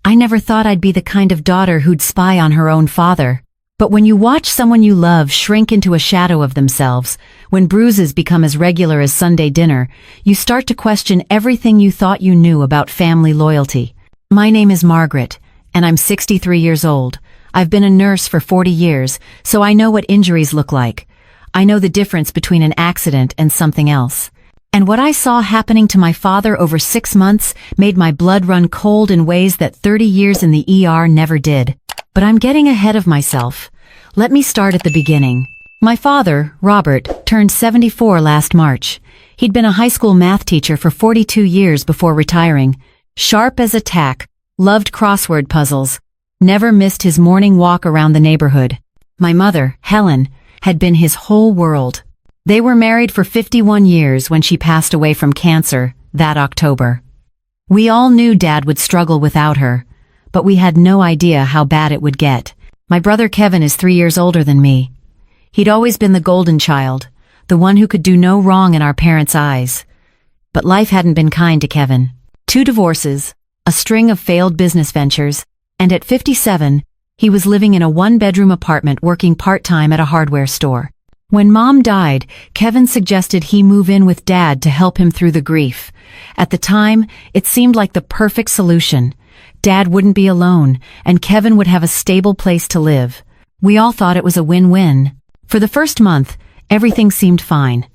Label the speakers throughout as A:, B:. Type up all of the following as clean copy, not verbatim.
A: I never thought I'd be the kind of daughter who'd spy on her own father. But when you watch someone you love shrink into a shadow of themselves, when bruises become as regular as Sunday dinner, you start to question everything you thought you knew about family loyalty. My name is Margaret, and I'm 63 years old. I've been a nurse for 40 years, so I know what injuries look like. I know the difference between an accident and something else. And what I saw happening to my father over 6 months made my blood run cold in ways that 30 years in the ER never did. But I'm getting ahead of myself. Let me start at the beginning. My father, Robert, turned 74 last March. He'd been a high school math teacher for 42 years before retiring. Sharp as a tack, loved crossword puzzles, never missed his morning walk around the neighborhood. My mother, Helen, had been his whole world. They were married for 51 years when she passed away from cancer that October. We all knew Dad would struggle without her, but we had no idea how bad it would get. My brother Kevin is 3 years older than me. He'd always been the golden child, the one who could do no wrong in our parents' eyes. But life hadn't been kind to Kevin. 2 divorces, a string of failed business ventures, and at 57, he was living in a 1-bedroom apartment working part-time at a hardware store. When Mom died, Kevin suggested he move in with Dad to help him through the grief. At the time, it seemed like the perfect solution. Dad wouldn't be alone, and Kevin would have a stable place to live. We all thought it was a win-win. For the first month, everything seemed fine.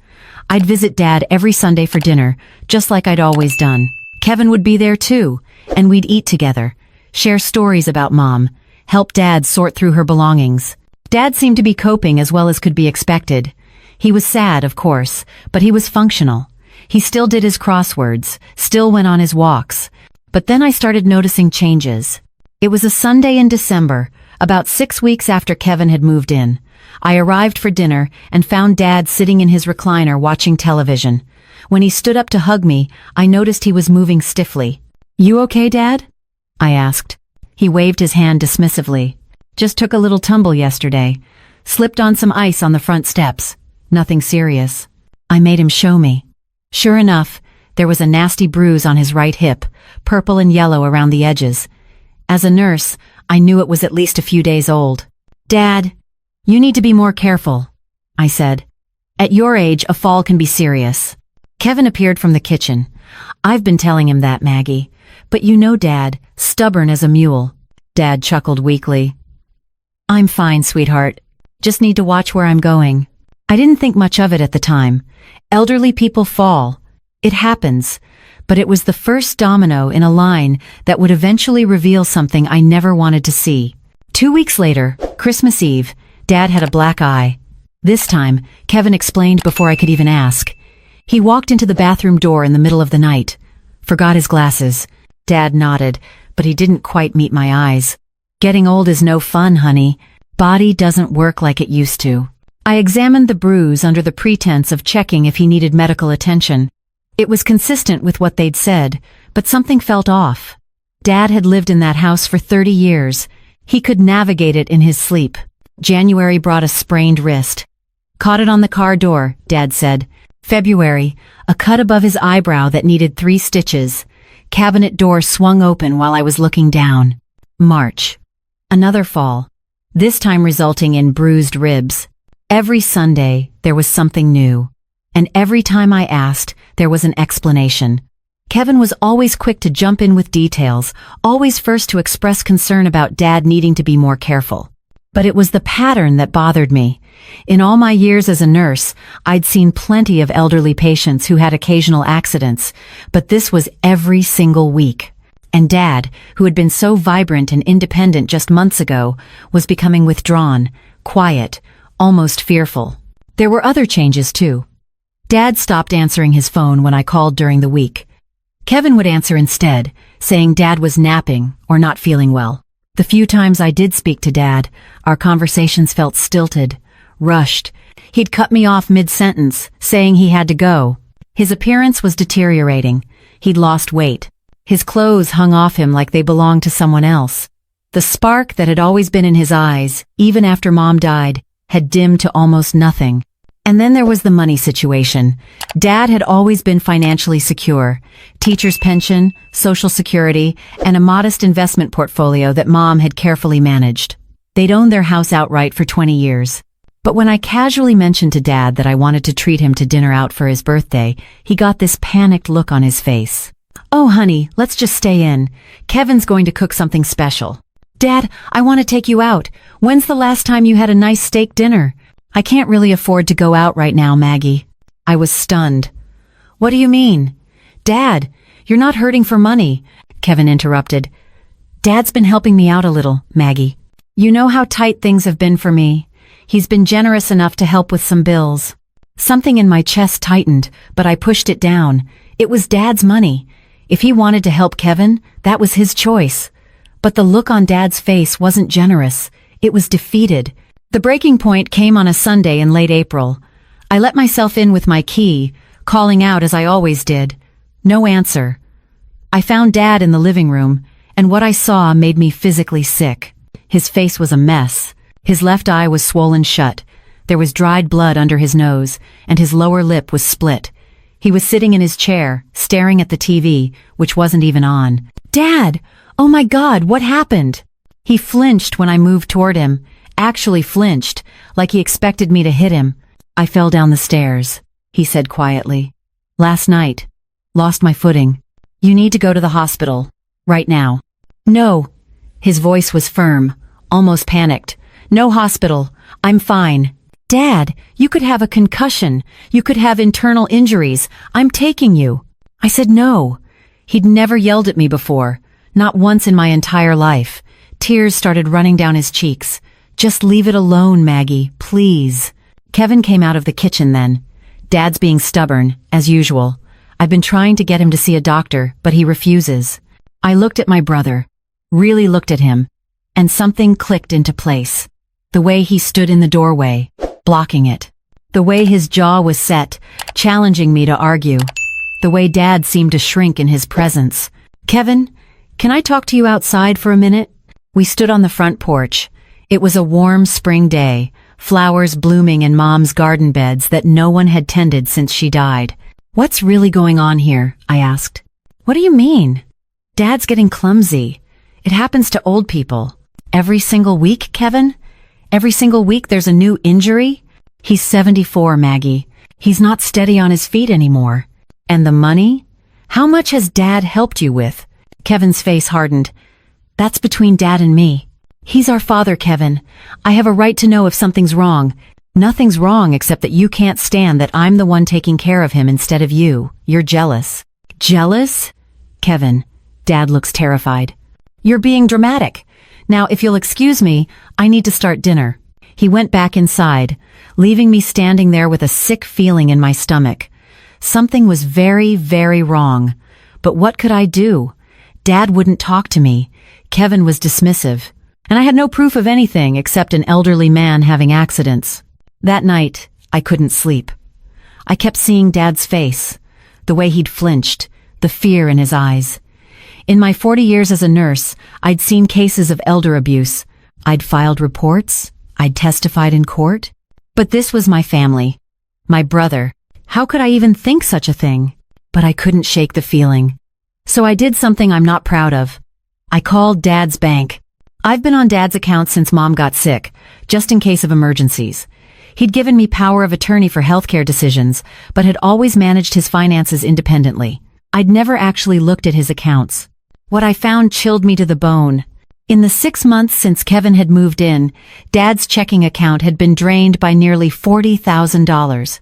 A: I'd visit Dad every Sunday for dinner, just like I'd always done. Kevin would be there too, and we'd eat together, share stories about Mom, help Dad sort through her belongings. Dad seemed to be coping as well as could be expected. He was sad, of course, but he was functional. He still did his crosswords, still went on his walks. But then I started noticing changes. It was a Sunday in December, about 6 weeks after Kevin had moved in. I arrived for dinner and found Dad sitting in his recliner watching television. When he stood up to hug me, I noticed he was moving stiffly. "You okay, Dad?" I asked. He waved his hand dismissively. "Just took a little tumble yesterday. Slipped on some ice on the front steps. Nothing serious." I made him show me. Sure enough, there was a nasty bruise on his right hip, purple and yellow around the edges. As a nurse, I knew it was at least a few days old. "Dad, you need to be more careful," I said. "At your age, a fall can be serious." Kevin appeared from the kitchen. "I've been telling him that, Maggie. But you know Dad, stubborn as a mule." Dad chuckled weakly. "I'm fine, sweetheart. Just need to watch where I'm going." I didn't think much of it at the time. Elderly people fall. It happens. But it was the first domino in a line that would eventually reveal something I never wanted to see. 2 weeks later, Christmas Eve, Dad had a black eye. This time, Kevin explained before I could even ask. He walked into the bathroom door in the middle of the night. Forgot his glasses. Dad nodded, but he didn't quite meet my eyes. "Getting old is no fun, honey. Body doesn't work like it used to." I examined the bruise under the pretense of checking if he needed medical attention. It was consistent with what they'd said, but something felt off. Dad had lived in that house for 30 years. He could navigate it in his sleep. January brought a sprained wrist. "Caught it on the car door," Dad said. February, a cut above his eyebrow that needed 3 stitches. Cabinet door swung open while I was looking down. March. Another fall, this time resulting in bruised ribs. Every Sunday, there was something new. And every time I asked, there was an explanation. Kevin was always quick to jump in with details, always first to express concern about Dad needing to be more careful. But it was the pattern that bothered me. In all my years as a nurse, I'd seen plenty of elderly patients who had occasional accidents, but this was every single week. And Dad, who had been so vibrant and independent just months ago, was becoming withdrawn, quiet, almost fearful. There were other changes too. Dad stopped answering his phone when I called during the week. Kevin would answer instead, saying Dad was napping or not feeling well. The few times I did speak to Dad, our conversations felt stilted, rushed. He'd cut me off mid-sentence, saying he had to go. His appearance was deteriorating. He'd lost weight. His clothes hung off him like they belonged to someone else. The spark that had always been in his eyes, even after Mom died, had dimmed to almost nothing. And then there was the money situation. Dad had always been financially secure. Teacher's pension, Social Security, and a modest investment portfolio that Mom had carefully managed. They'd owned their house outright for 20 years. But when I casually mentioned to Dad that I wanted to treat him to dinner out for his birthday, he got this panicked look on his face. "Oh, honey, let's just stay in. Kevin's going to cook something special." "Dad, I want to take you out. When's the last time you had a nice steak dinner?" "I can't really afford to go out right now, Maggie." I was stunned. "What do you mean?" "Dad, you're not hurting for money," Kevin interrupted. "Dad's been helping me out a little, Maggie. You know how tight things have been for me. He's been generous enough to help with some bills." Something in my chest tightened, but I pushed it down. It was Dad's money. If he wanted to help Kevin, that was his choice. But the look on Dad's face wasn't generous. It was defeated. The breaking point came on a Sunday in late April. I let myself in with my key, calling out as I always did. No answer. I found Dad in the living room, and what I saw made me physically sick. His face was a mess. His left eye was swollen shut. There was dried blood under his nose, and his lower lip was split. He was sitting in his chair, staring at the TV, which wasn't even on. "Dad! Oh my God, what happened?" He flinched when I moved toward him. Actually flinched, like he expected me to hit him. "I fell down the stairs," he said quietly. "Last night. Lost my footing. You need to go to the hospital. Right now." "No." His voice was firm, almost panicked. "No hospital. I'm fine." "Dad, you could have a concussion. You could have internal injuries. I'm taking you." I said no. He'd never yelled at me before. Not once in my entire life. Tears started running down his cheeks. "Just leave it alone, Maggie, please." Kevin came out of the kitchen then. Dad's being stubborn, as usual. I've been trying to get him to see a doctor, but he refuses. I looked at my brother, really looked at him, and something clicked into place. The way he stood in the doorway, blocking it. The way his jaw was set, challenging me to argue. The way Dad seemed to shrink in his presence. "Kevin, can I talk to you outside for a minute?" We stood on the front porch. It was a warm spring day, flowers blooming in Mom's garden beds that no one had tended since she died. "What's really going on here?" I asked. "What do you mean?" "Dad's getting clumsy. It happens to old people. Every single week, Kevin? Every single week there's a new injury? He's 74, Maggie. He's not steady on his feet anymore. And the money? How much has Dad helped you with?" Kevin's face hardened. "That's between Dad and me. He's our father, Kevin. I have a right to know if something's wrong. Nothing's wrong except that you can't stand that I'm the one taking care of him instead of you. You're jealous." "Jealous?" "Kevin." Dad looks terrified. "You're being dramatic. Now, if you'll excuse me, I need to start dinner." He went back inside, leaving me standing there with a sick feeling in my stomach. Something was very, very wrong. But what could I do? Dad wouldn't talk to me. Kevin was dismissive. And I had no proof of anything except an elderly man having accidents. That night, I couldn't sleep. I kept seeing Dad's face, the way he'd flinched, the fear in his eyes. In my 40 years as a nurse, I'd seen cases of elder abuse. I'd filed reports. I'd testified in court. But this was my family. My brother. How could I even think such a thing? But I couldn't shake the feeling. So I did something I'm not proud of. I called Dad's bank. I've been on Dad's account since Mom got sick, just in case of emergencies. He'd given me power of attorney for healthcare decisions, but had always managed his finances independently. I'd never actually looked at his accounts. What I found chilled me to the bone. In the 6 months since Kevin had moved in, Dad's checking account had been drained by nearly $40,000.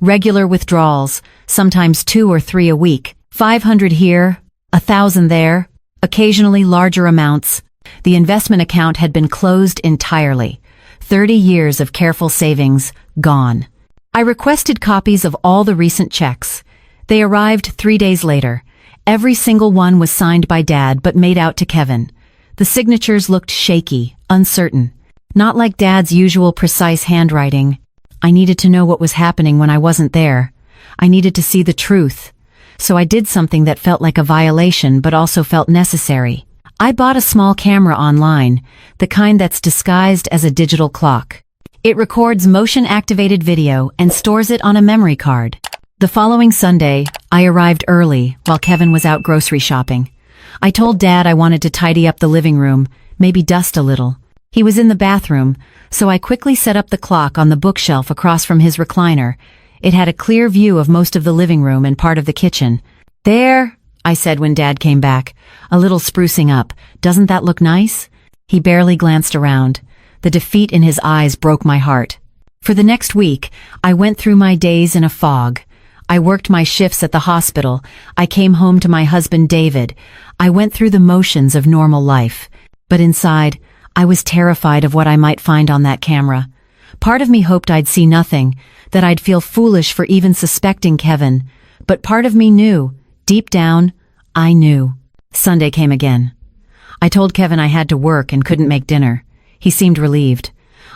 A: Regular withdrawals, sometimes 2 or 3 a week, 500 here, 1,000 there, occasionally larger amounts. The investment account had been closed entirely. 30 years of careful savings, gone. I requested copies of all the recent checks. They arrived 3 days later. Every single one was signed by Dad but made out to Kevin. The signatures looked shaky, uncertain. Not like Dad's usual precise handwriting. I needed to know what was happening when I wasn't there. I needed to see the truth. So I did something that felt like a violation but also felt necessary. I bought a small camera online, the kind that's disguised as a digital clock. It records motion-activated video and stores it on a memory card. The following Sunday, I arrived early while Kevin was out grocery shopping. I told Dad I wanted to tidy up the living room, maybe dust a little. He was in the bathroom, so I quickly set up the clock on the bookshelf across from his recliner. It had a clear view of most of the living room and part of the kitchen. "There," I said when Dad came back, a little sprucing up. "Doesn't that look nice?" He barely glanced around. The defeat in his eyes broke my heart. For the next week, I went through my days in a fog. I worked my shifts at the hospital. I came home to my husband David. I went through the motions of normal life. But inside, I was terrified of what I might find on that camera. Part of me hoped I'd see nothing, that I'd feel foolish for even suspecting Kevin. But part of me knew, deep down, I knew. Sunday came again. I told Kevin I had to work and couldn't make dinner. He seemed relieved.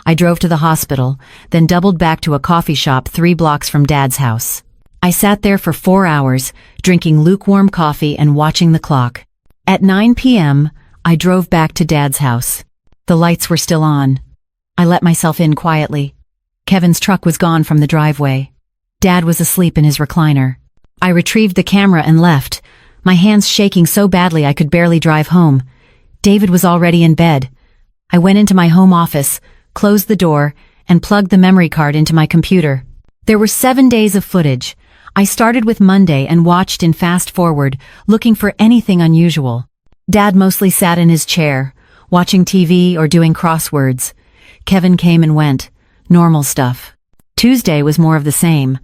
A: I drove to the hospital, then doubled back to a coffee shop 3 blocks from Dad's house. I sat there for 4 hours, drinking lukewarm coffee and watching the clock. At 9 p.m., I drove back to Dad's house. The lights were still on. I let myself in quietly. Kevin's truck was gone from the driveway. Dad was asleep in his recliner. I retrieved the camera and left, my hands shaking so badly I could barely drive home. David was already in bed. I went into my home office, closed the door, and plugged the memory card into my computer. There were 7 days of footage. I started with Monday and watched in fast forward, looking for anything unusual. Dad mostly sat in his chair, watching TV or doing crosswords. Kevin came and went. Normal stuff. Tuesday was more of the same.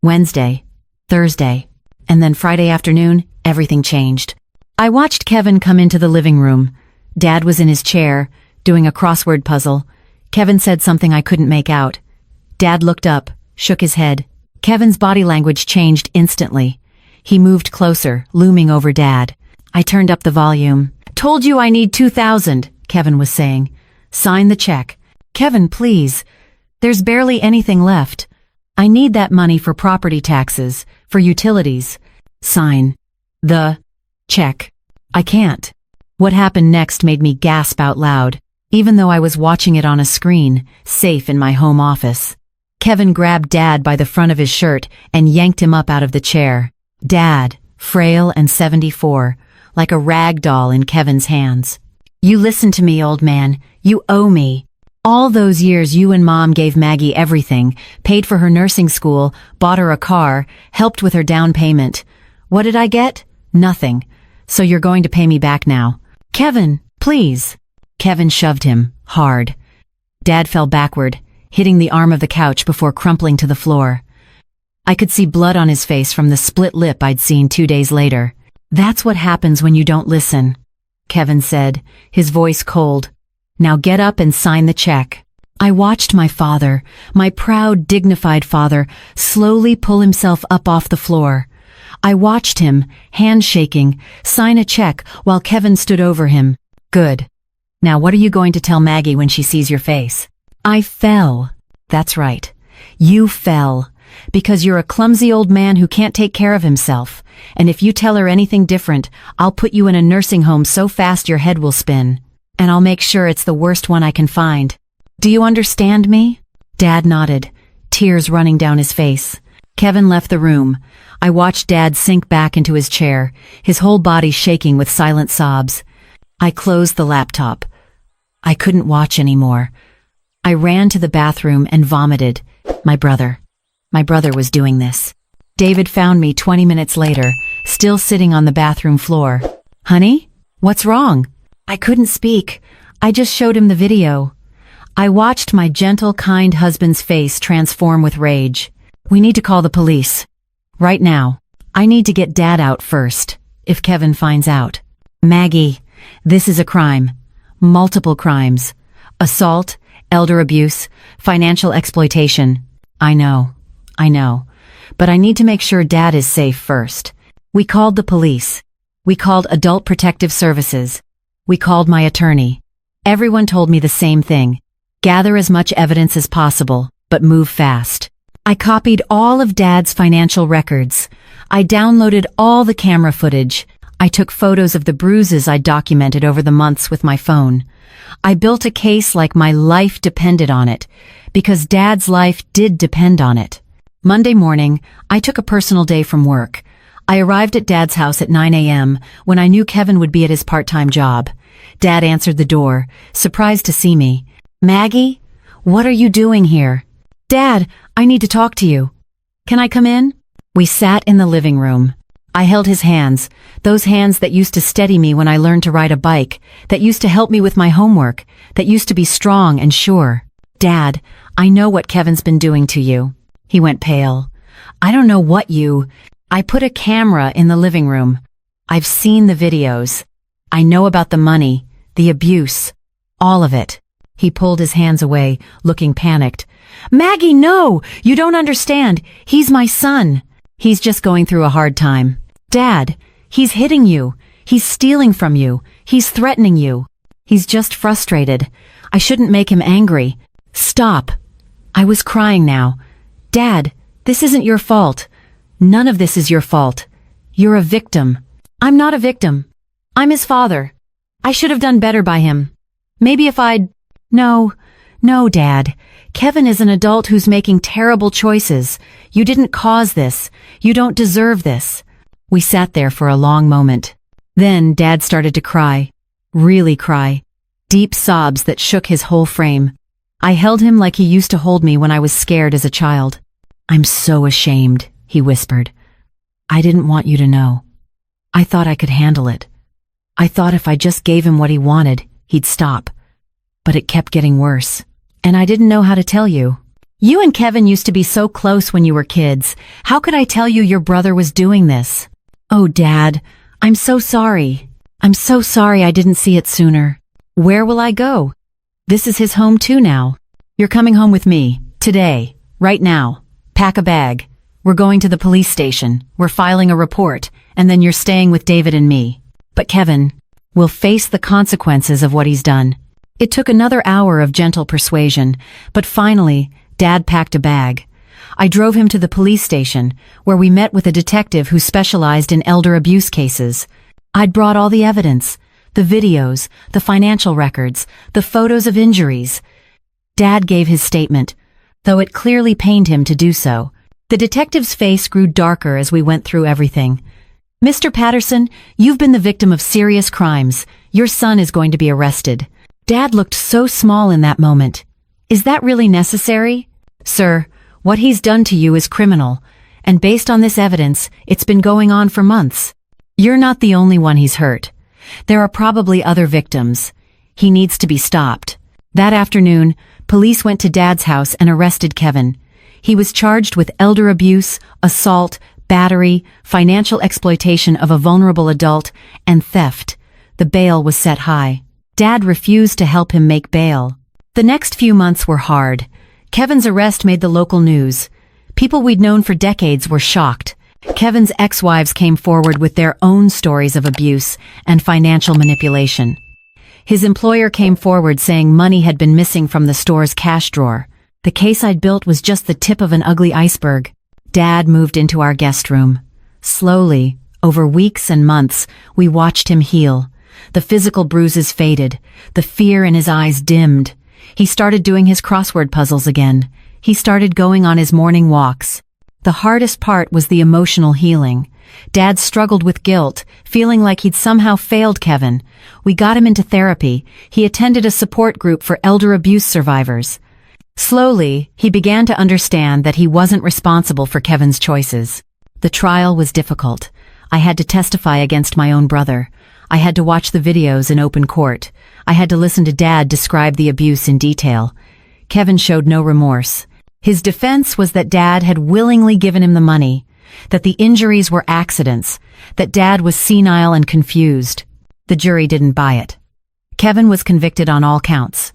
A: Wednesday, Thursday, and then Friday afternoon, everything changed. I watched Kevin come into the living room. Dad was in his chair, doing a crossword puzzle. Kevin said something I couldn't make out. Dad looked up, shook his head. Kevin's body language changed instantly. He moved closer, looming over Dad. I turned up the volume. "Told you I need 2,000, Kevin was saying. "Sign the check." "Kevin, please. There's barely anything left. I need that money for property taxes, for utilities." "Sign the check." "I can't." What happened next made me gasp out loud, even though I was watching it on a screen, safe in my home office. Kevin grabbed Dad by the front of his shirt and yanked him up out of the chair. Dad, frail and 74, like a rag doll in Kevin's hands. "You listen to me, old man. You owe me. All those years you and Mom gave Maggie everything, paid for her nursing school, bought her a car, helped with her down payment. What did I get? Nothing. So you're going to pay me back now. Kevin, please." Kevin shoved him, hard. Dad fell backward, hitting the arm of the couch before crumpling to the floor. I could see blood on his face from the split lip I'd seen 2 days later. "That's what happens when you don't listen," Kevin said, his voice cold. "Now get up and sign the check." I watched my father, my proud, dignified father, slowly pull himself up off the floor. I watched him, hand shaking, sign a check while Kevin stood over him. "Good. Now what are you going to tell Maggie when she sees your face?" "I fell." "That's right. You fell. Because you're a clumsy old man who can't take care of himself. And if you tell her anything different, I'll put you in a nursing home so fast your head will spin. And I'll make sure it's the worst one I can find. Do you understand me?" Dad nodded, tears running down his face. Kevin left the room. I watched Dad sink back into his chair, his whole body shaking with silent sobs. I closed the laptop. I couldn't watch anymore. I ran to the bathroom and vomited. My brother was doing this. David found me 20 minutes later, still sitting on the bathroom floor. "Honey? What's wrong?" I couldn't speak. I just showed him the video. I watched my gentle, kind husband's face transform with rage. "We need to call the police. Right now. I need to get Dad out first, if Kevin finds out. Maggie, this is a crime. Multiple crimes. Assault, elder abuse, financial exploitation. I know. But I need to make sure Dad is safe first." We called the police. We called Adult Protective Services. We called my attorney. Everyone told me the same thing. Gather as much evidence as possible, but move fast. I copied all of Dad's financial records. I downloaded all the camera footage. I took photos of the bruises I documented over the months with my phone. I built a case like my life depended on it, because Dad's life did depend on it. Monday morning, I took a personal day from work. I arrived at Dad's house at 9 a.m. when I knew Kevin would be at his part-time job. Dad answered the door, surprised to see me. "Maggie, what are you doing here?" "Dad, I need to talk to you." "Can I come in?" We sat in the living room. I held his hands, those hands that used to steady me when I learned to ride a bike, that used to help me with my homework, that used to be strong and sure. "Dad, I know what Kevin's been doing to you." He went pale. "I don't know what you—" I put a camera in the living room. "I've seen the videos. I know about the money, the abuse, all of it." He pulled his hands away, looking panicked. "Maggie, no! You don't understand. He's my son. He's just going through a hard time." "Dad, he's hitting you. He's stealing from you. He's threatening you. He's just frustrated. I shouldn't make him angry." "Stop." I was crying now. "Dad, this isn't your fault. None of this is your fault. You're a victim." "I'm not a victim. I'm his father. I should have done better by him. Maybe if I'd—" No, Dad. Kevin is an adult who's making terrible choices. You didn't cause this. You don't deserve this." We sat there for a long moment. Then Dad started to cry. Really cry. Deep sobs that shook his whole frame. I held him like he used to hold me when I was scared as a child. "I'm so ashamed," he whispered. "I didn't want you to know. I thought I could handle it. I thought if I just gave him what he wanted, he'd stop. But it kept getting worse. And I didn't know how to tell you. You and Kevin used to be so close when you were kids. How could I tell you your brother was doing this?" "Oh, Dad, I'm so sorry. I'm so sorry I didn't see it sooner." "Where will I go? This is his home too now. You're coming home with me, today, right now. Pack a bag. We're going to the police station. We're filing a report, and then you're staying with David and me. But Kevin will face the consequences of what he's done." It took another hour of gentle persuasion, but finally, Dad packed a bag. I drove him to the police station, where we met with a detective who specialized in elder abuse cases. I'd brought all the evidence, the videos, the financial records, the photos of injuries. Dad gave his statement, though it clearly pained him to do so. The detective's face grew darker as we went through everything. "Mr. Patterson, you've been the victim of serious crimes. Your son is going to be arrested." Dad looked so small in that moment. "Is that really necessary?" "Sir, what he's done to you is criminal, and based on this evidence, it's been going on for months. You're not the only one he's hurt. There are probably other victims. He needs to be stopped." That afternoon, police went to Dad's house and arrested Kevin. He was charged with elder abuse, assault, battery, financial exploitation of a vulnerable adult, and theft. The bail was set high. Dad refused to help him make bail. The next few months were hard. Kevin's arrest made the local news. People we'd known for decades were shocked. Kevin's ex-wives came forward with their own stories of abuse and financial manipulation. His employer came forward saying money had been missing from the store's cash drawer. The case I'd built was just the tip of an ugly iceberg. Dad moved into our guest room. Slowly, over weeks and months, we watched him heal. The physical bruises faded. The fear in his eyes dimmed. He started doing his crossword puzzles again. He started going on his morning walks. The hardest part was the emotional healing. Dad struggled with guilt, feeling like he'd somehow failed Kevin. We got him into therapy. He attended a support group for elder abuse survivors. Slowly, he began to understand that he wasn't responsible for Kevin's choices. The trial was difficult. I had to testify against my own brother. I had to watch the videos in open court. I had to listen to Dad describe the abuse in detail. Kevin showed no remorse. His defense was that Dad had willingly given him the money, that the injuries were accidents, that Dad was senile and confused. The jury didn't buy it. Kevin was convicted on all counts.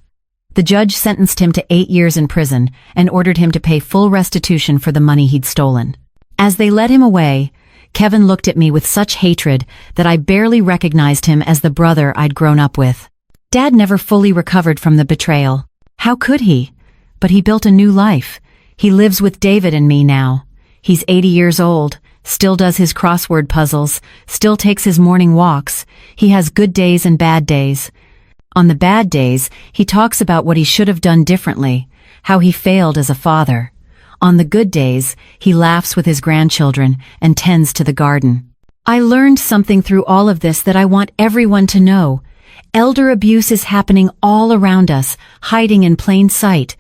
A: The judge sentenced him to 8 years in prison and ordered him to pay full restitution for the money he'd stolen. As they led him away, Kevin looked at me with such hatred that I barely recognized him as the brother I'd grown up with. Dad never fully recovered from the betrayal. How could he? But he built a new life. He lives with David and me now. He's 80 years old, still does his crossword puzzles, still takes his morning walks. He has good days and bad days. On the bad days, he talks about what he should have done differently, how he failed as a father. On the good days, he laughs with his grandchildren and tends to the garden. I learned something through all of this that I want everyone to know. Elder abuse is happening all around us, hiding in plain sight.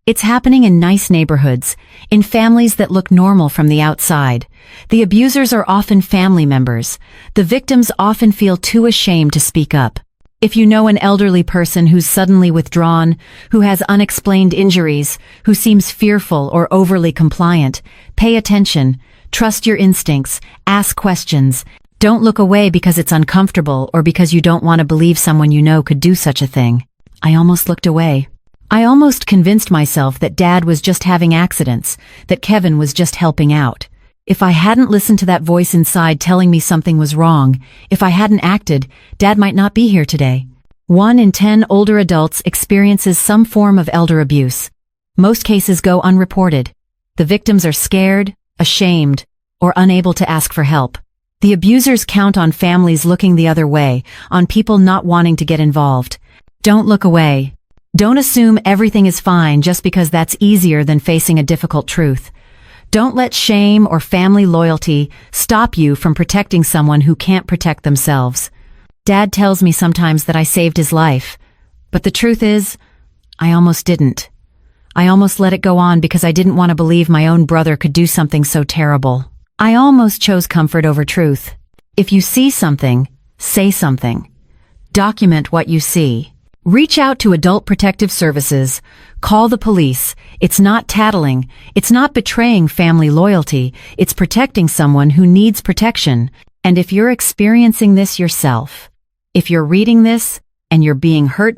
A: It's happening in nice neighborhoods, in families that look normal from the outside. The abusers are often family members. The victims often feel too ashamed to speak up. If you know an elderly person who's suddenly withdrawn, who has unexplained injuries, who seems fearful or overly compliant, pay attention, trust your instincts, ask questions. Don't look away because it's uncomfortable or because you don't want to believe someone you know could do such a thing. I almost looked away. I almost convinced myself that Dad was just having accidents, that Kevin was just helping out. If I hadn't listened to that voice inside telling me something was wrong, if I hadn't acted, Dad might not be here today. 1 in 10 older adults experiences some form of elder abuse. Most cases go unreported. The victims are scared, ashamed, or unable to ask for help. The abusers count on families looking the other way, on people not wanting to get involved. Don't look away. Don't assume everything is fine just because that's easier than facing a difficult truth. Don't let shame or family loyalty stop you from protecting someone who can't protect themselves. Dad tells me sometimes that I saved his life, but the truth is, I almost didn't. I almost let it go on because I didn't want to believe my own brother could do something so terrible. I almost chose comfort over truth. If you see something, say something. Document what you see. Reach out to Adult Protective Services. Call the police. It's not tattling. It's not betraying family loyalty. It's protecting someone who needs protection. And if you're experiencing this yourself, if you're reading this and you're being hurt